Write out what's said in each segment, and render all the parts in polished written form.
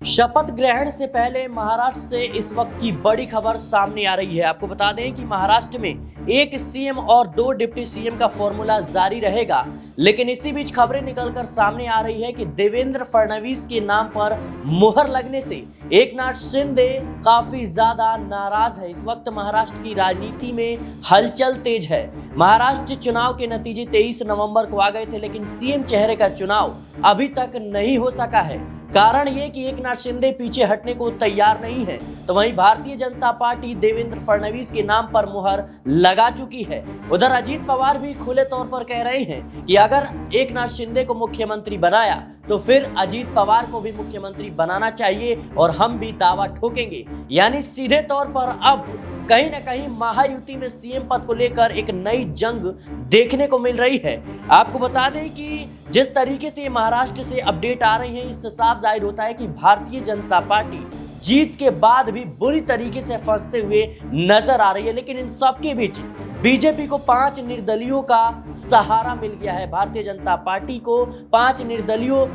शपथ ग्रहण से पहले महाराष्ट्र से इस वक्त की बड़ी खबर सामने आ रही है। आपको बता दें कि महाराष्ट्र में एक सीएम और 2 डिप्टी सीएम का फॉर्मूला जारी रहेगा, लेकिन इसी बीच खबरें निकलकर सामने आ रही है कि देवेंद्र फडणवीस के नाम पर मुहर लगने से एकनाथ शिंदे काफी ज्यादा नाराज है। इस वक्त महाराष्ट्र की राजनीति में हलचल तेज है। महाराष्ट्र चुनाव के नतीजे 23 नवंबर को आ गए थे, लेकिन सीएम चेहरे का चुनाव अभी तक नहीं हो सका है। कारण ये कि एकनाथ शिंदे पीछे हटने को तैयार नहीं है, तो वहीं भारतीय जनता पार्टी देवेंद्र फडणवीस के नाम पर मुहर लगा चुकी है। उधर अजीत पवार भी खुले तौर पर कह रहे हैं कि अगर एकनाथ शिंदे को मुख्यमंत्री बनाया तो फिर अजीत पवार को भी मुख्यमंत्री बनाना चाहिए और हम भी दावा ठोकेंगे। यानी सीधे तौर पर अब कहीं ना कहीं महायुति में सीएम पद को लेकर एक नई जंग देखने को मिल रही है। आपको बता दें कि जिस तरीके से महाराष्ट्र से अपडेट आ रही है, इससे साफ जाहिर होता है कि भारतीय जनता पार्टी जीत के बाद भी बुरी तरीके से फंसते हुए नजर आ रही है। लेकिन इन सबके बीच बीजेपी को 5 निर्दलीयों का सहारा मिल गया है। भारतीय जनता पार्टी को 5 निर्दलीयों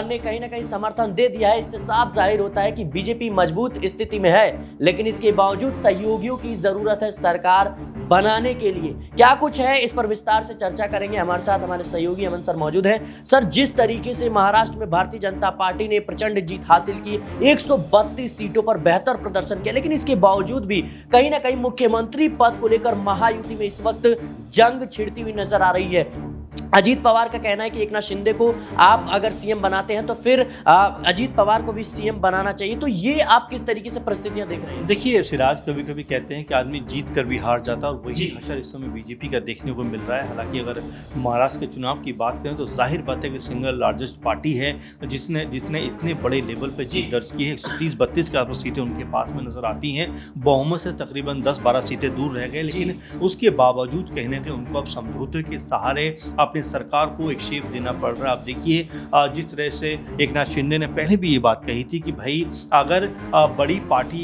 ने कहीं ना कहीं समर्थन दे दिया है। इससे साफ जाहिर होता है कि बीजेपी मजबूत स्थिति में है, लेकिन इसके बावजूद सहयोगियों की जरूरत है सरकार बनाने के लिए। क्या कुछ है, इस पर विस्तार से चर्चा करेंगे। हमारे साथ हमारे सहयोगी अमन सर मौजूद हैं। सर, जिस तरीके से महाराष्ट्र में भारतीय जनता पार्टी ने प्रचंड जीत हासिल की, 132 सीटों पर बेहतर प्रदर्शन किया, लेकिन इसके बावजूद भी कहीं ना कहीं मुख्यमंत्री पद को लेकर महायुति में इस वक्त जंग छिड़ती हुई नजर आ रही है। अजीत पवार का कहना है कि एकनाथ शिंदे को आप अगर सीएम बनाते हैं तो फिर अजीत पवार को भी सीएम बनाना चाहिए। तो ये आप किस तरीके से परिस्थितियां देख रहे हैं? देखिए सिराज, कभी कभी कहते हैं कि आदमी जीत कर भी हार जाता है और वही हशर इस समय बीजेपी का देखने को मिल रहा है। हालांकि अगर महाराष्ट्र के चुनाव की बात करें तो जाहिर बात है कि सिंगल लार्जेस्ट पार्टी है जिसने इतने बड़े लेवल पर जीत दर्ज की है। 130-32 के आसपास सीटें उनके पास में नजर आती हैं। बहुमत से तकरीबन 10-12 सीटें दूर रह गए, लेकिन उसके बावजूद कहीं ना कहीं उनको अब समझौते के सहारे अपनी सरकार को एक शेप देना पड़ रहा है। आप देखिए जिस तरह से एकनाथ शिंदे ने पहले भी ये बात कही थी कि भाई अगर बड़ी पार्टी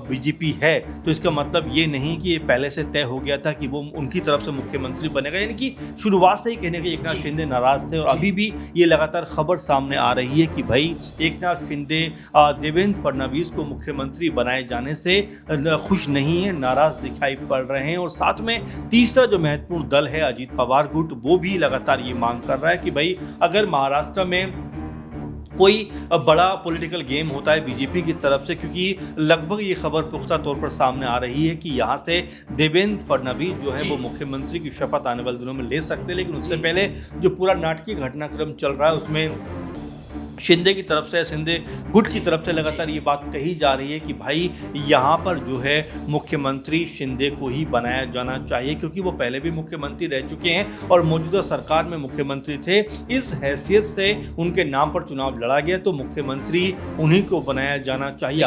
बीजेपी है तो इसका मतलब ये नहीं कि ये पहले से तय हो गया था कि वो उनकी तरफ से मुख्यमंत्री बनेगा। यानी कि शुरुआत से ही कहने के एकनाथ शिंदे नाराज थे और अभी भी ये लगातार खबर सामने आ रही है कि भाई एकनाथ शिंदे देवेंद्र फडणवीस को मुख्यमंत्री बनाए जाने से खुश नहीं है, नाराज दिखाई पड़ रहे हैं। और साथ में तीसरा जो महत्वपूर्ण दल है अजीत पवार गुट, वो भी लगातार ये मांग कर रहा है कि भाई अगर महाराष्ट्र में कोई बड़ा पॉलिटिकल गेम होता है बीजेपी की तरफ से, क्योंकि लगभग ये खबर पुख्ता तौर पर सामने आ रही है कि यहाँ से देवेंद्र फडणवीस जो है वो मुख्यमंत्री की शपथ आने वाले दिनों में ले सकते हैं। लेकिन उससे पहले जो पूरा नाटकीय घटनाक्रम चल रहा है उसमें शिंदे की तरफ से, शिंदे गुट की तरफ से लगातार ये बात कही जा रही है कि भाई यहाँ पर जो है मुख्यमंत्री शिंदे को ही बनाया जाना चाहिए, क्योंकि वो पहले भी मुख्यमंत्री रह चुके हैं और मौजूदा सरकार में मुख्यमंत्री थे। इस हैसियत से उनके नाम पर चुनाव लड़ा गया तो मुख्यमंत्री उन्हीं को बनाया जाना चाहिए।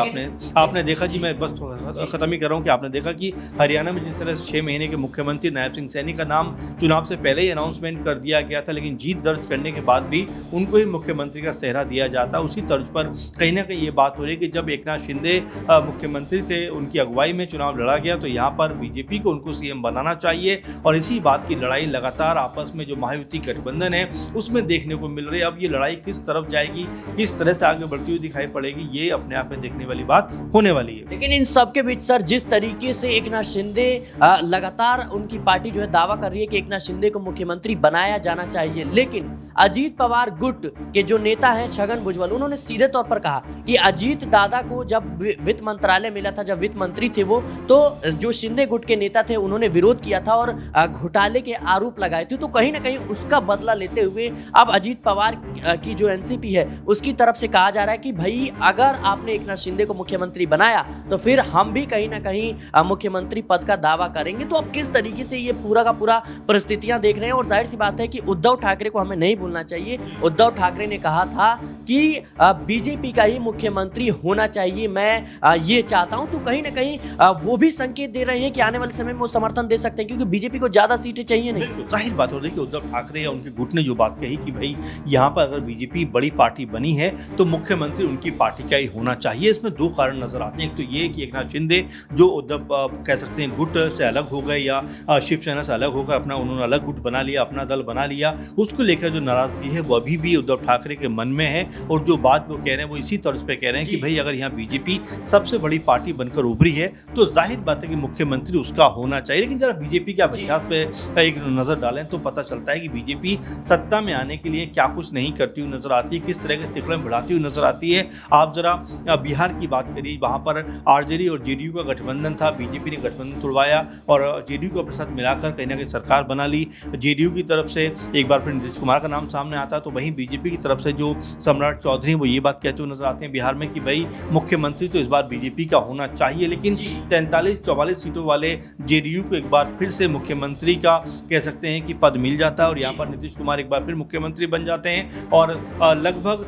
आपने देखा जी, मैं बस ख़त्म ही कर रहा हूँ कि आपने देखा कि हरियाणा में जिस तरह 6 महीने के मुख्यमंत्री नायब सिंह सैनी का नाम चुनाव से पहले ही अनाउंसमेंट कर दिया गया था, लेकिन जीत दर्ज करने के बाद भी उनको ही मुख्यमंत्री का सेहरा दिया जाता। उसी तर्ज पर कहीं ना कहीं ये बात हो रही है कि जब एकनाथ शिंदे मुख्यमंत्री थे, उनकी अगुवाई में चुनाव लड़ा गया तो यहाँ पर बीजेपी को उनको सीएम बनाना चाहिए। और इसी बात की लड़ाई लगातार आपस में जो महायुति गठबंधन है उसमें देखने को मिल रही है। अब ये लड़ाई किस तरफ जाएगी, किस तरह से आगे बढ़ती हुई दिखाई पड़ेगी, ये अपने आप में देखने वाली बात होने वाली है। लेकिन इन सबके बीच सर, जिस तरीके से एकनाथ शिंदे लगातार उनकी पार्टी जो है दावा कर रही है कि एकनाथ शिंदे को मुख्यमंत्री बनाया जाना चाहिए, लेकिन अजीत पवार गुट के जो नेता हैं छगन भुजबल, उन्होंने सीधे तौर पर कहा कि अजीत दादा को जब वित्त मंत्रालय मिला था, जब वित्त मंत्री थे वो, तो जो शिंदे गुट के नेता थे उन्होंने विरोध किया था और घोटाले के आरोप लगाए थे। तो कहीं ना कहीं उसका बदला लेते हुए अब अजीत पवार की जो एनसीपी है उसकी तरफ से कहा जा रहा है कि भाई अगर आपने एकनाथ शिंदे को मुख्यमंत्री बनाया तो फिर हम भी कहीं ना कहीं मुख्यमंत्री पद का दावा करेंगे। तो अब किस तरीके से ये पूरा का पूरा परिस्थितियां देख रहे हैं। और जाहिर सी बात है कि उद्धव ठाकरे को हमें नहीं भूलना चाहिए। उद्धव ठाकरे ने कहा था कि बीजेपी का ही मुख्यमंत्री होना चाहिए, मैं ये चाहता हूं। तो कहीं ना कहीं वो भी संकेत दे रहे हैं कि आने वाले समय में वो समर्थन दे सकते हैं, क्योंकि बीजेपी को ज्यादा सीटें चाहिए नहीं। जाहिर बात हो रही है कि उद्धव ठाकरे या उनके गुट ने जो बात कही कि भाई यहाँ पर अगर बीजेपी बड़ी पार्टी बनी है तो मुख्यमंत्री उनकी पार्टी का ही होना चाहिए। इसमें 2 कारण नजर आते हैं। एक तो ये कि एकनाथ शिंदे जो उद्धव कह सकते हैं गुट से अलग हो गए या शिवसेना से अलग होकर अपना उन्होंने अलग गुट बना लिया, अपना दल बना लिया, उसको लेकर जो नाराजगी है वो अभी भी उद्धव ठाकरे के मन में है, और जो बात वो कह रहे हैं वो इसी तर्ज पे कह रहे हैं कि भाई अगर यहाँ बीजेपी सबसे बड़ी पार्टी बनकर उभरी है तो जाहिर बात है कि मुख्यमंत्री उसका होना चाहिए। लेकिन जरा बीजेपी के इतिहास पे एक नजर डालें तो पता चलता है कि बीजेपी सत्ता में आने के लिए क्या कुछ नहीं करती हुई नजर आती है, किस तरह के तिकड़म बढ़ाती हुई नजर आती है। आप जरा बिहार की बात करिए, वहां पर आरजेडी और जेडीयू का गठबंधन था, बीजेपी ने गठबंधन तोड़वाया और जेडीयू को अपने साथ मिलाकर कहीं ना कहीं सरकार बना ली। जेडीयू की तरफ से एक बार फिर नीतीश कुमार का नाम सामने आता है, तो वहीं बीजेपी की तरफ से जो सम्राट चौधरी वो ये बात कहते हुए नजर आते हैं बिहार में कि भाई मुख्यमंत्री तो इस बार बीजेपी का होना चाहिए। लेकिन 43-44 सीटों वाले जेडीयू को एक बार फिर से मुख्यमंत्री का कह सकते हैं कि पद मिल जाता है और यहाँ पर नीतीश कुमार एक बार फिर मुख्यमंत्री बन जाते हैं और लगभग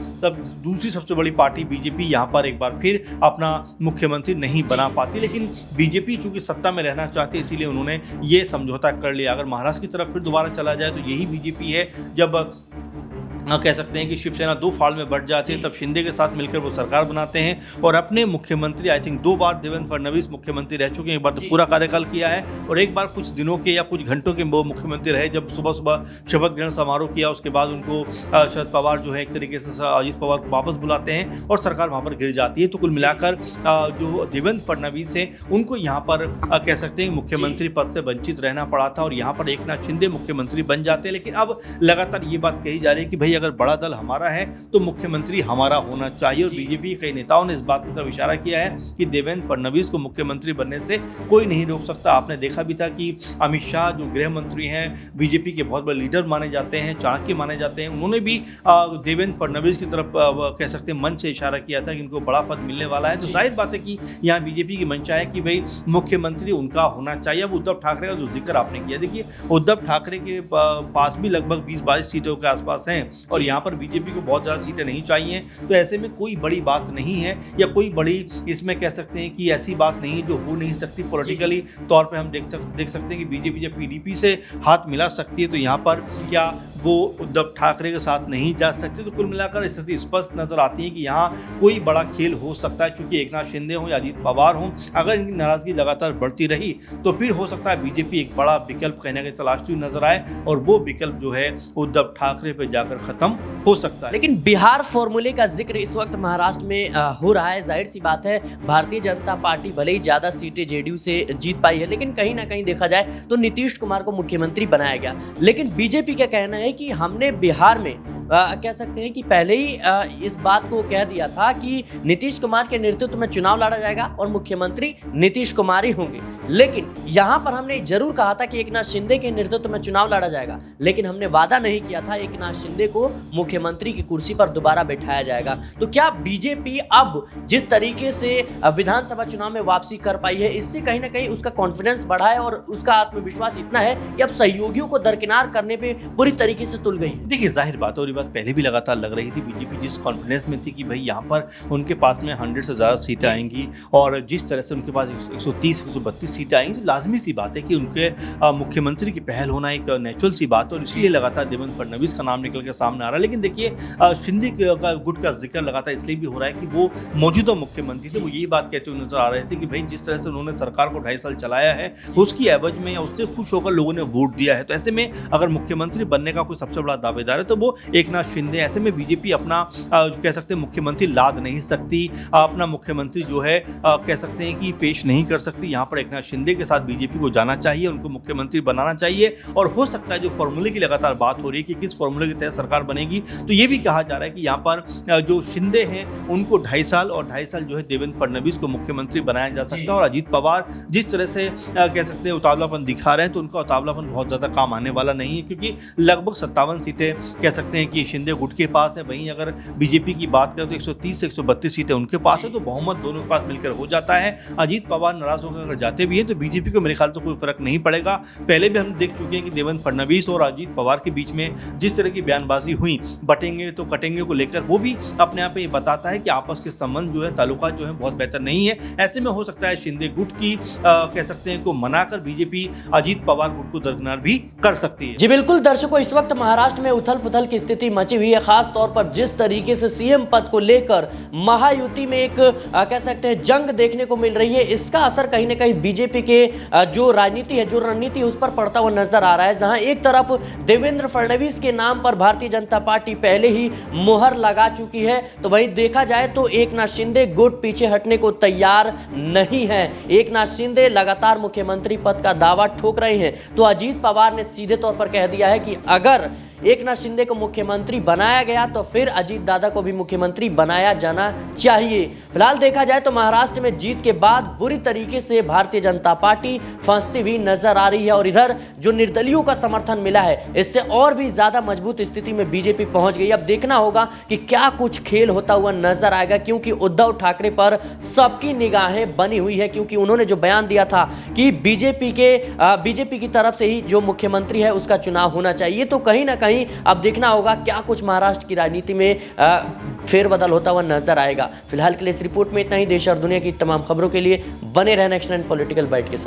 दूसरी सबसे बड़ी पार्टी बीजेपी यहाँ पर एक बार फिर अपना मुख्यमंत्री नहीं बना पाती। लेकिन बीजेपी चूंकि सत्ता में रहना चाहती है इसीलिए उन्होंने ये समझौता कर लिया। अगर महाराष्ट्र की तरफ फिर दोबारा चला जाए तो यही बीजेपी है जब कह सकते हैं कि शिवसेना दो फाड़ में बढ़ जाती है, तब शिंदे के साथ मिलकर वो सरकार बनाते हैं और अपने मुख्यमंत्री आई थिंक 2 बार देवेंद्र फडणवीस मुख्यमंत्री रह चुके हैं, एक बार तो पूरा कार्यकाल किया है और एक बार कुछ दिनों के या कुछ घंटों के वो मुख्यमंत्री रहे जब सुबह सुबह शपथ ग्रहण समारोह किया। उसके बाद उनको शरद पवार जो है एक तरीके से अजीत पवार को वापस बुलाते हैं और सरकार वहाँ पर गिर जाती है। तो कुल मिलाकर जो देवेंद्र फडणवीस है उनको यहाँ पर कह सकते हैं मुख्यमंत्री पद से वंचित रहना पड़ा था और यहाँ पर एकनाथ शिंदे मुख्यमंत्री बन जाते हैं। लेकिन अब लगातार ये बात कही जा रही है कि भाई अगर बड़ा दल हमारा है तो मुख्यमंत्री हमारा होना चाहिए और बीजेपी के कई नेताओं ने इस बात की तरफ इशारा किया है कि देवेंद्र फडणवीस को मुख्यमंत्री बनने से कोई नहीं रोक सकता। आपने देखा भी था कि अमित शाह जो गृह मंत्री हैं, बीजेपी के बहुत बड़े लीडर माने जाते हैं, चाणक्य माने जाते हैं, उन्होंने भी देवेंद्र फडणवीस की तरफ कह सकते हैं मन से इशारा किया था कि इनको बड़ा पद मिलने वाला है। तो जाहिर बात है कि यहाँ बीजेपी की मंशा है कि भाई मुख्यमंत्री उनका होना चाहिए। अब उद्धव ठाकरे का जो जिक्र आपने किया, देखिए उद्धव ठाकरे के पास भी लगभग 20-22 सीटों के आसपास हैं और यहाँ पर बीजेपी को बहुत ज़्यादा सीटें नहीं चाहिए। तो ऐसे में कोई बड़ी बात नहीं है या कोई बड़ी इसमें कह सकते हैं कि ऐसी बात नहीं जो हो नहीं सकती। पॉलिटिकली तौर पे हम देख सकते हैं कि बीजेपी जब पीडीपी से हाथ मिला सकती है तो यहाँ पर क्या वो उद्धव ठाकरे के साथ नहीं जा सकते। तो कुल मिलाकर स्थिति स्पष्ट नजर आती है कि यहाँ कोई बड़ा खेल हो सकता है, क्योंकि एकनाथ शिंदे हो या अजीत पवार हो, अगर इनकी नाराजगी लगातार बढ़ती रही तो फिर हो सकता है बीजेपी एक बड़ा विकल्प कहने के तलाशती हुई नजर आए और वो विकल्प जो है उद्धव ठाकरे पे जाकर खत्म हो सकता है। लेकिन बिहार फॉर्मूले का जिक्र इस वक्त महाराष्ट्र में हो रहा है। जाहिर सी बात है भारतीय जनता पार्टी भले ही ज्यादा सीटें जेडीयू से जीत पाई है, लेकिन कहीं ना कहीं देखा जाए तो नीतीश कुमार को मुख्यमंत्री बनाया गया। लेकिन बीजेपी का कहना है कि हमने बिहार में कह सकते हैं कि पहले ही इस बात को कह दिया था कि नीतीश कुमार के नेतृत्व में चुनाव लड़ा जाएगा और मुख्यमंत्री नीतीश कुमार ही होंगे। लेकिन यहाँ पर हमने जरूर कहा था कि एकनाथ शिंदे के नेतृत्व में चुनाव लड़ा जाएगा, लेकिन हमने वादा नहीं किया था एकनाथ शिंदे को मुख्यमंत्री की कुर्सी पर दोबारा बैठाया जाएगा। तो क्या बीजेपी अब जिस तरीके से विधानसभा चुनाव में वापसी कर पाई है, इससे कहीं ना कहीं उसका कॉन्फिडेंस बढ़ा है और उसका आत्मविश्वास इतना है कि अब सहयोगियों को दरकिनार करने पे पूरी तरीके से तुल गई है? देखिए जाहिर बात और ये बात पहले भी लगातार लग रही थी। बीजेपी जिस कॉन्फिडेंस में थी कि भाई यहाँ पर उनके पास में 100 से ज़्यादा सीटें आएंगी और जिस तरह से उनके पास 130-132 सीटें आएंगी, तो लाजमी सी बात है कि उनके मुख्यमंत्री की पहल होना एक नेचुरल सी बात है और इसलिए लगातार देवेंद्र फडणवीस का नाम निकल के सामने आ रहा है। लेकिन देखिए शिंदे का गुट का जिक्र लगातार इसलिए भी हो रहा है कि वो मौजूदा मुख्यमंत्री थे, वो यही बात कहते हुए नजर आ रहे थे कि भाई जिस तरह से उन्होंने सरकार को 2.5 साल चलाया है उसकी एवज में या उससे खुश होकर लोगों ने वोट दिया है। तो ऐसे में अगर मुख्यमंत्री बनने का कोई सबसे बड़ा दावेदार है तो वो एकनाथ शिंदे। ऐसे में बीजेपी अपना कह सकते हैं मुख्यमंत्री लाद नहीं सकती, अपना मुख्यमंत्री जो है कह सकते हैं कि पेश नहीं कर सकती। यहाँ पर एकनाथ शिंदे के साथ बीजेपी को जाना चाहिए, उनको मुख्यमंत्री बनाना चाहिए और हो सकता है जो फॉर्मूले की लगातार बात हो रही है कि किस फॉर्मूले के तहत सरकार बनेगी, तो ये भी कहा जा रहा है कि यहाँ पर जो शिंदे हैं उनको 2.5 साल और 2.5 साल जो है देवेंद्र फडणवीस को मुख्यमंत्री बनाया जा सकता है। और अजीत पवार जिस तरह से कह सकते हैं उतावलापन दिखा रहे हैं तो उनका उतावलापन बहुत ज़्यादा काम आने वाला नहीं है, क्योंकि लगभग 57 सीटें कह सकते हैं कि शिंदे गुट के पास है। वहीं अगर बीजेपी की बात करें तो 130 से 132 सीटें उनके पास है, तो बहुमत दोनों के पास मिलकर हो जाता है। अजीत पवार नाराज होकर अगर जाते भी हैं तो बीजेपी को मेरे ख्याल से कोई फर्क नहीं पड़ेगा। पहले भी हम देख चुके हैं कि देवेंद्र फडणवीस और अजीत पवार के बीच में जिस तरह की बयानबाजी हुई बटेंगे तो कटेंगे को लेकर, वो भी अपने आप में ये बताता है कि आपस के संबंध जो है ताल्लुकात जो है बहुत बेहतर नहीं है। ऐसे में हो सकता है शिंदे गुट की कह सकते हैं को मनाकर बीजेपी अजीत पवार गुट को दरकिनार भी कर सकती है। जी बिल्कुल दर्शकों, इस वक्त महाराष्ट्र में उथल पुथल की स्थिति मची हुई है, खास तौर पर जिस तरीके से सीएम पद को लेकर महायुति में एक कह सकते हैं जंग देखने को मिल रही है। इसका असर कहीं ना कहीं बीजेपी बीजेपी के जो राजनीति है, जो रणनीति है, उस पर पड़ता हुआ नजर आ रहा है। जहां एक तरफ देवेंद्र फडणवीस के नाम पर भारतीय जनता पार्टी पहले ही मुहर लगा चुकी है, तो वहीं देखा जाए तो एकनाथ शिंदे गुट पीछे हटने को तैयार नहीं है। एकनाथ शिंदे लगातार मुख्यमंत्री पद का दावा ठोक रहे हैं, तो अजीत पवार ने सीधे तौर पर कह दिया है कि अगर एकनाथ शिंदे को मुख्यमंत्री बनाया गया तो फिर अजीत दादा को भी मुख्यमंत्री बनाया जाना चाहिए। फिलहाल देखा जाए तो महाराष्ट्र में जीत के बाद बुरी तरीके से भारतीय जनता पार्टी फंसती हुई नजर आ रही है, और इधर जो निर्दलीयों का समर्थन मिला है, इससे और भी ज्यादा मजबूत स्थिति में बीजेपी पहुंच गई। अब देखना होगा कि क्या कुछ खेल होता हुआ नजर आएगा, क्योंकि उद्धव ठाकरे पर सबकी निगाहें बनी हुई है, क्योंकि उन्होंने जो बयान दिया था कि बीजेपी की तरफ से ही जो मुख्यमंत्री है उसका चुनाव होना चाहिए। तो कहीं ना कहीं अब देखना होगा क्या कुछ महाराष्ट्र की राजनीति में फेरबदल होता हुआ नजर आएगा। फिलहाल के लिए इस रिपोर्ट में इतना ही। देश और दुनिया की तमाम खबरों के लिए बने रहना नेक्स्ट 9 पॉलिटिकल बाइट के साथ।